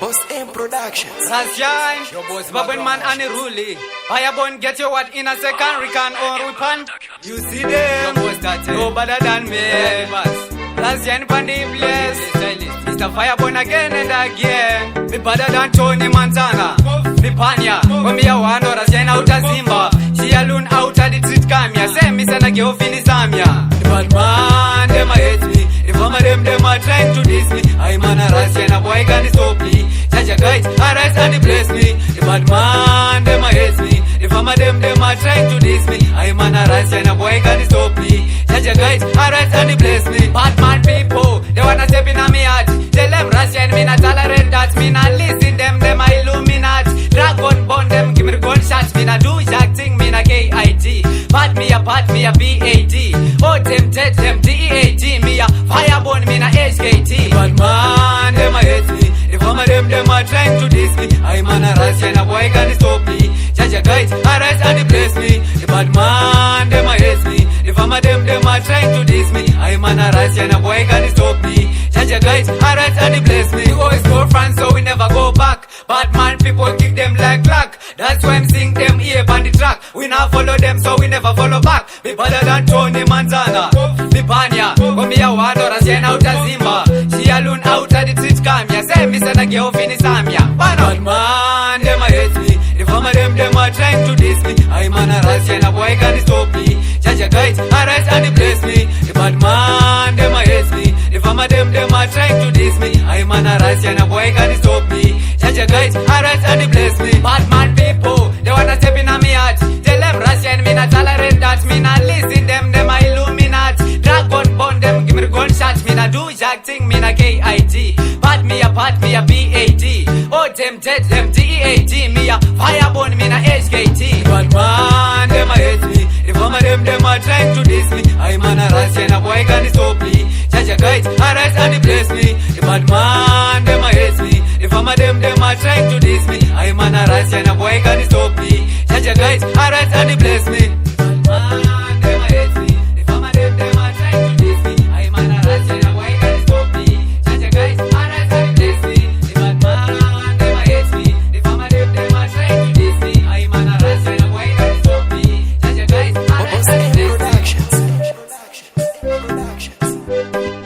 Boss M Productions. Razian, your boss Badmind and Ruli. Fireborn, get your what in a second, Rican or Ripan. You see them, your boss that no better than me. Razian Pandi bless. Mr. Fireborn again and again. Me better than Tony Montana. Me Panya, when me a one or Razian out of Zimba. She alone out of the street camia. Say me send a girl finish Samia. The bad man, them a hate me. The mama them a trying to diss me. I'm an Razian, a boy can stop me. Judge a guide, arise and bless me. The bad man, them a hate me. The mama them a trying to diss me. I'm an Razian, a boy can stop me. Judge a guide, arise and bless me. Badman people, they wanna step in a me heart. Tell them Razian, me not tolerate that. Me not listen them a illuminati. Dragon bond them, give me the gunshots. Me not do jack thing, me not KIT. Pat me a BAD. Oh, tempted them DEAT. Me a fireborn, me not HKT. Badman, them a hate me. The mama them a trying to diss me. I'm an Razian, a boy can stop me. Judge a guide, arise and bless me. The bad man, them a hate me. The mama them a trying to diss me. I'm an Razian, a boy can stop me. Judge a guide, arise and bless me. We always go France, so we never go back. Bad man, people kick them like luck. That's why I'm sing them here on the track. We now follow them, so we never follow back. Me better than Tony Montana. Me Panya, when me a one or Razian out of Zimba. She alone out of the street camia. Say me send a girl finish Samia. Bad man, them a hate me. The mama them a trying to diss me. I'm an Razian, a boy can stop me. Judge a guide, arise and bless me. The bad man, them a hate me. The mama them a trying to diss me. I'm an Razian, a boy can stop me. Judge a guide, arise and bless me. Bad man people, they wanna step in a me heart. Tell them Razian, me not tolerate that. Me not listen them a illuminati. Dragon bond them, give me the gunshots. Me not do jack thing, me not KIT. Pat me a BAD. Oh, tempted them DEAT. Me a fireborn, me not HKT. Bad man, them a hate me. The mama them a trying to diss me. I'm an Razian, a boy can stop me. Judge a guide, arise and bless me. The bad man, them a hate me. The mama them a trying to diss me. I'm an Razian, a boy can stop me. Judge a guide, arise and bless me. Bad man, them a hate me. The mama them a trying to diss me. I'm an Razian, a boy can stop me. Judge a guide, arise and bless me. The bad man, them a hate me. The mama them a trying to diss me. I'm an Razian, a boy can stop me. Judge a guide, arise and bless me. Productions.